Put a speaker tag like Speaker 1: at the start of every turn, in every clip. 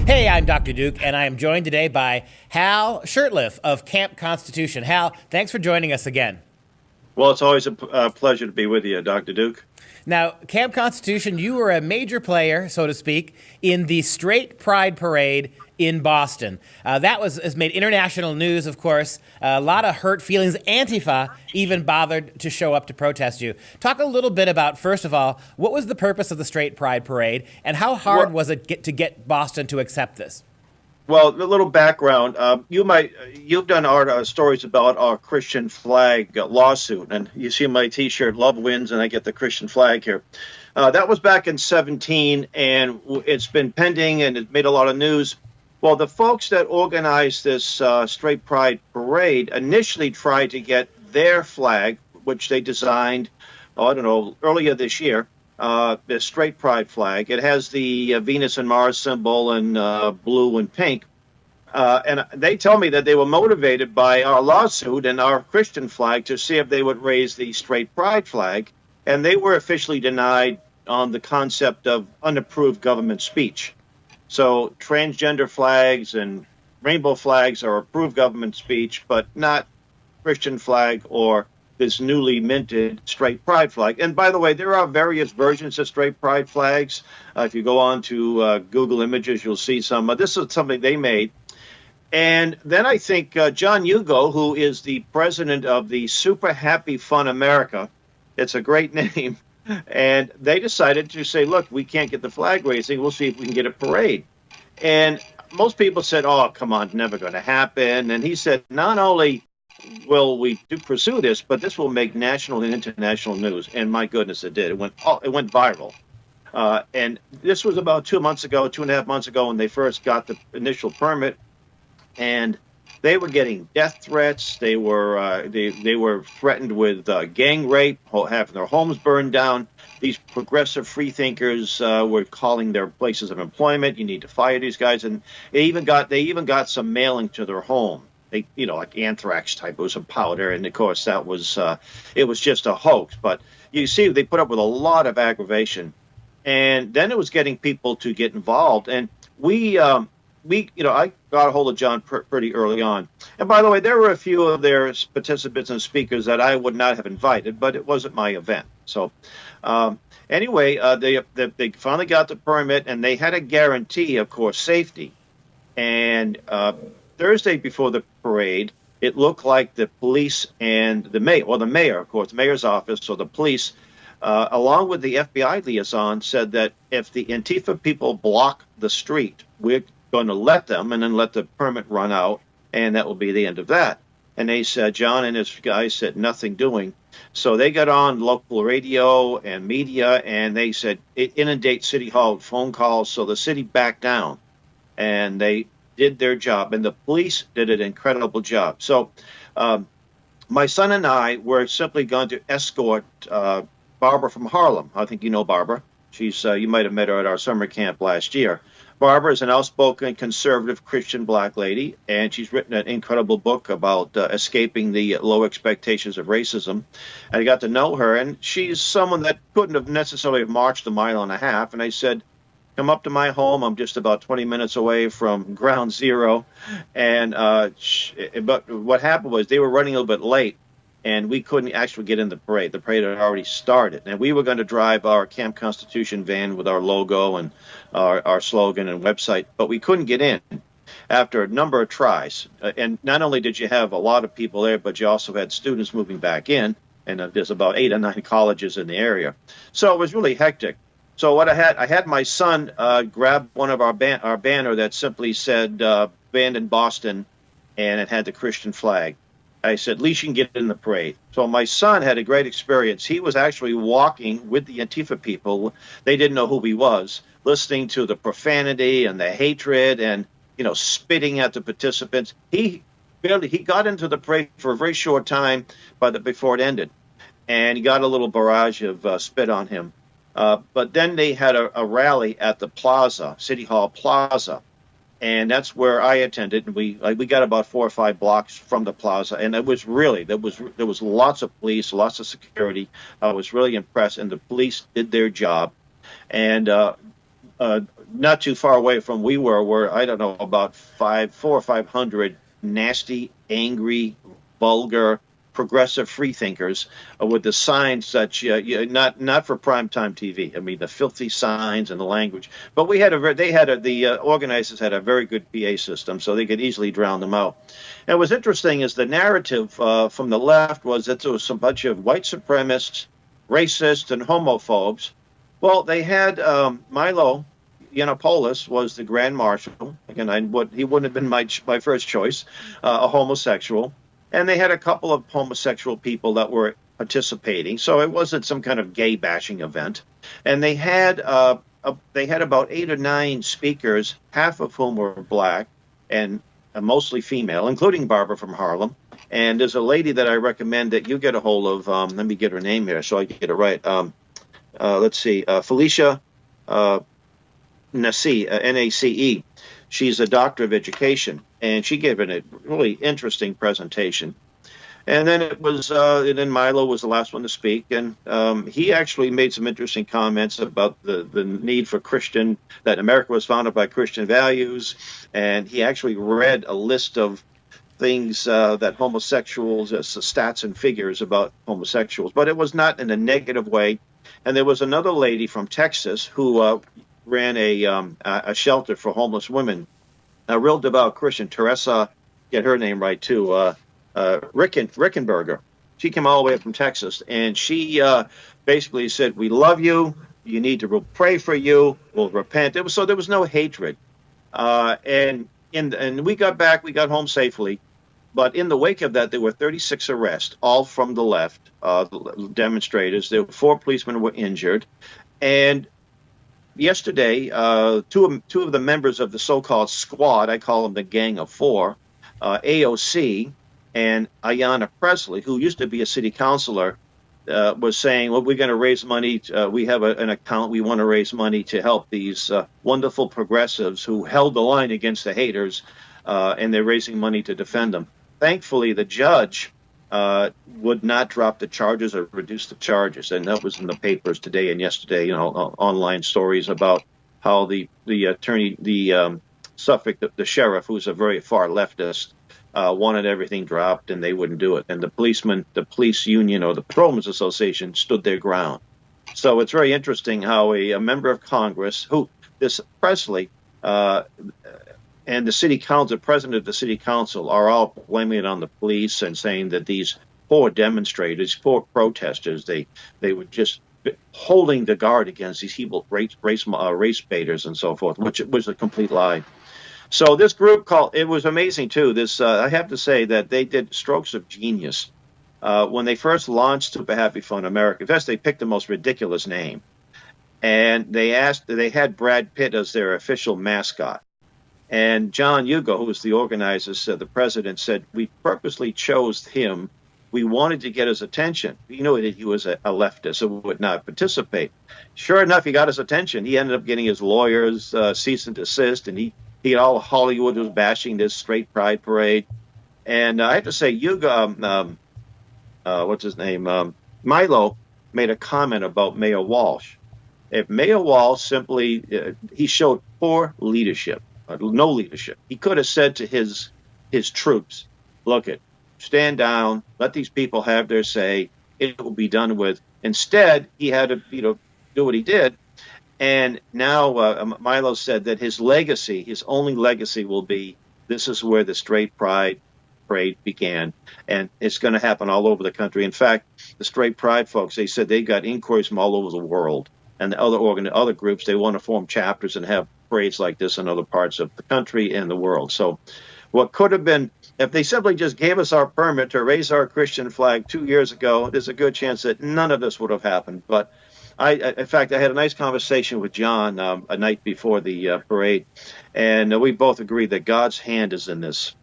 Speaker 1: Hey, I'm Dr. Duke, and I am joined today by Hal Shurtleff of Camp Constitution. Hal, thanks for joining us again.
Speaker 2: Well, it's always a pleasure to be with you, Dr. Duke.
Speaker 1: Now, Camp Constitution, you were a major player, so to speak, in the Straight Pride Parade in Boston. That has made international news, of course. A lot of hurt feelings. Antifa even bothered to show up to protest you. Talk a little bit about, first of all, what was the purpose of the Straight Pride Parade, and how hard was it to get Boston to accept this?
Speaker 2: Well, a little background. You've done stories about our Christian flag lawsuit, and you see my T-shirt, "Love Wins," and I get the Christian flag here. That was back in 17, and it's been pending, and it made a lot of news. Well, the folks that organized this Straight Pride Parade initially tried to get their flag, which they designed, I don't know, earlier this year. The Straight Pride flag. It has the Venus and Mars symbol in blue and pink. And they tell me that they were motivated by our lawsuit and our Christian flag to see if they would raise the Straight Pride flag. And they were officially denied on the concept of unapproved government speech. So transgender flags and rainbow flags are approved government speech, but not Christian flag or this newly minted Straight Pride flag. And by the way, there are various versions of Straight Pride flags. If you go on to Google Images, you'll see some. This is something they made. And then I think John Hugo, who is the president of the Super Happy Fun America, it's a great name, and they decided to say, look, we can't get the flag raising. We'll see if we can get a parade. And most people said, oh, come on, never going to happen. And he said, not only will we do pursue this, but this will make national and international news. And my goodness, it did. It went viral. And this was about 2 months ago, 2.5 months ago, when they first got the initial permit. And they were getting death threats. They were threatened with gang rape, having their homes burned down. These progressive freethinkers were calling their places of employment. You need to fire these guys. And they even got some mailing to their home. They, like anthrax type. It was a powder, and of course that was it was just a hoax. But you see, they put up with a lot of aggravation, and then it was getting people to get involved. And I got a hold of John pretty early on. And by the way, there were a few of their participants and speakers that I would not have invited, but it wasn't my event. So anyway, they finally got the permit, and they had a guarantee, of course, safety. And Thursday before the parade, it looked like the police and the mayor, of course, the mayor's office or the police, along with the FBI liaison, said that if the Antifa people block the street, we're going to let them and then let the permit run out, and that will be the end of that. And they said, John and his guys said, nothing doing. So they got on local radio and media, and they said, inundate City Hall with phone calls. So the city backed down, and they did their job, and the police did an incredible job. So my son and I were simply going to escort Barbara from Harlem. I think you know Barbara. She's you might have met her at our summer camp last year. Barbara is an outspoken conservative Christian black lady, and she's written an incredible book about escaping the low expectations of racism. And I got to know her, and she's someone that couldn't have necessarily marched a mile and a half. And I said, come up to my home. I'm just about 20 minutes away from ground zero. And but what happened was they were running a little bit late, and we couldn't actually get in the parade. The parade had already started. And we were going to drive our Camp Constitution van with our logo and our slogan and website, but we couldn't get in after a number of tries. And not only did you have a lot of people there, but you also had students moving back in. And there's about 8 or 9 colleges in the area. So it was really hectic. So what I had my son grab one of our banner that simply said "Banned in Boston," and it had the Christian flag. I said, at least you can get in the parade. So my son had a great experience. He was actually walking with the Antifa people. They didn't know who he was, listening to the profanity and the hatred and spitting at the participants. He got into the parade for a very short time, before it ended, and he got a little barrage of spit on him. But then they had a rally at the plaza, City Hall Plaza, and that's where I attended. And we got about 4 or 5 blocks from the plaza, and it was really there was lots of police, lots of security. I was really impressed, and the police did their job. And not too far away from we were I don't know, about 400 or 500 nasty, angry, vulgar, progressive freethinkers with the signs such not for primetime TV. I mean, the filthy signs and the language. But we had the organizers had a very good PA system, so they could easily drown them out. And what's interesting is the narrative from the left was that there was some bunch of white supremacists, racists, and homophobes. Well, they had Milo Yiannopoulos was the Grand Marshal. Again, he wouldn't have been my first choice, a homosexual. And they had a couple of homosexual people that were participating, so it wasn't some kind of gay bashing event. And they had about 8 or 9 speakers, half of whom were black and mostly female, including Barbara from Harlem. And there's a lady that I recommend that you get a hold of. Let me get her name here so I can get it right. Let's see, Felicia Nace, Nace. She's a doctor of education, and she gave a really interesting presentation. And then then Milo was the last one to speak, and he actually made some interesting comments about the need for that America was founded by Christian values, and he actually read a list of things that homosexuals, stats and figures about homosexuals, but it was not in a negative way. And there was another lady from Texas who ran a shelter for homeless women, a real devout Christian, Teresa, get her name right too, Rickenberger. She came all the way up from Texas, and she basically said, "We love you. You need to pray for you. We'll repent." So there was no hatred, and we got home safely. But in the wake of that, there were 36 arrests, all from the left, demonstrators. There were 4 policemen were injured, and yesterday, two of the members of the so-called squad, I call them the Gang of Four, AOC and Ayanna Presley, who used to be a city councilor, was saying, well, we're going to raise money. We have an account. We want to raise money to help these wonderful progressives who held the line against the haters, and they're raising money to defend them. Thankfully, the judge would not drop the charges or reduce the charges, and that was in the papers today and yesterday. Online stories about how the attorney, Suffolk, the sheriff, who's a very far leftist, wanted everything dropped, and they wouldn't do it. And the police union or the Patrolmen's Association stood their ground. So it's very interesting how a member of Congress, this Presley, and the city council, the president of the city council, are all blaming it on the police and saying that these poor demonstrators, poor protesters, they were just holding the guard against these evil race baiters and so forth, which was a complete lie. So this group it was amazing too. I have to say that they did strokes of genius. When they first launched Super Happy Fun America, first they picked the most ridiculous name, and they had Brad Pitt as their official mascot. And John Hugo, who was the organizer, said, the president said, we purposely chose him. We wanted to get his attention. We knew that he was a leftist who would not participate. Sure enough, he got his attention. He ended up getting his lawyers cease and desist, and all Hollywood was bashing this straight pride parade. And I have to say, Hugo, what's his name? Milo made a comment about Mayor Walsh. If Mayor Walsh he showed poor leadership. No leadership. He could have said to his troops, look, stand down, let these people have their say, it will be done with. Instead, he had to do what he did. And now Milo said that his only legacy will be, this is where the straight pride parade began. And it's going to happen all over the country. In fact, the straight pride folks, they said they got inquiries from all over the world. And the other groups, they want to form chapters and have parades like this in other parts of the country and the world. So what could have been, if they simply just gave us our permit to raise our Christian flag 2 years ago, there's a good chance that none of this would have happened. But in fact, I had a nice conversation with John a night before the parade, and we both agreed that God's hand is in this,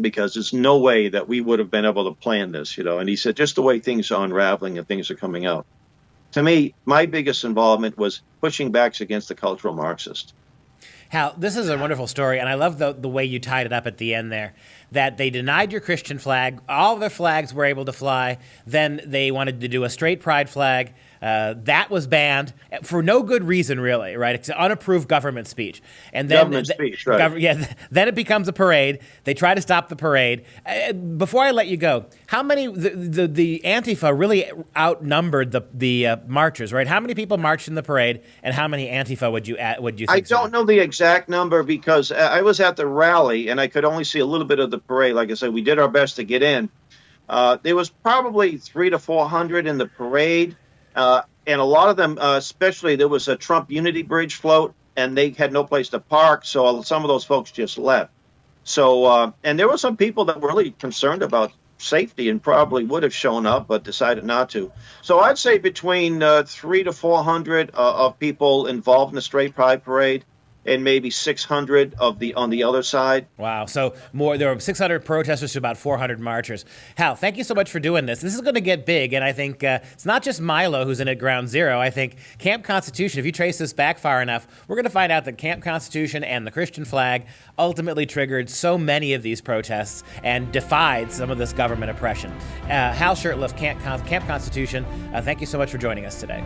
Speaker 2: because there's no way that we would have been able to plan this, And he said, just the way things are unraveling and things are coming out. To me, my biggest involvement was pushing back against the cultural Marxist.
Speaker 1: Hal, this is a wonderful story, and I love the way you tied it up at the end there, that they denied your Christian flag. All their flags were able to fly. Then they wanted to do a straight pride flag. That was banned for no good reason, really, right? It's an unapproved government speech. And then
Speaker 2: Government speech, right.
Speaker 1: Then it becomes a parade. They try to stop the parade. Before I let you go, how many, the Antifa really outnumbered the marchers, right? How many people marched in the parade, and how many Antifa would you think?
Speaker 2: I don't know the exact number because I was at the rally and I could only see a little bit of the parade. Like I said, we did our best to get in. There was probably 300 to 400 in the parade. And a lot of them, especially there was a Trump Unity Bridge float, and they had no place to park, so some of those folks just left. So, and there were some people that were really concerned about safety and probably would have shown up, but decided not to. So I'd say between 300 to 400 of people involved in the Straight Pride Parade, and maybe 600 on the other side.
Speaker 1: Wow. So there were 600 protesters to about 400 marchers. Hal, thank you so much for doing this. This is going to get big, and I think it's not just Milo who's in at ground zero. I think Camp Constitution, if you trace this back far enough, we're going to find out that Camp Constitution and the Christian flag ultimately triggered so many of these protests and defied some of this government oppression. Hal Shurtleff, Camp Constitution, thank you so much for joining us today.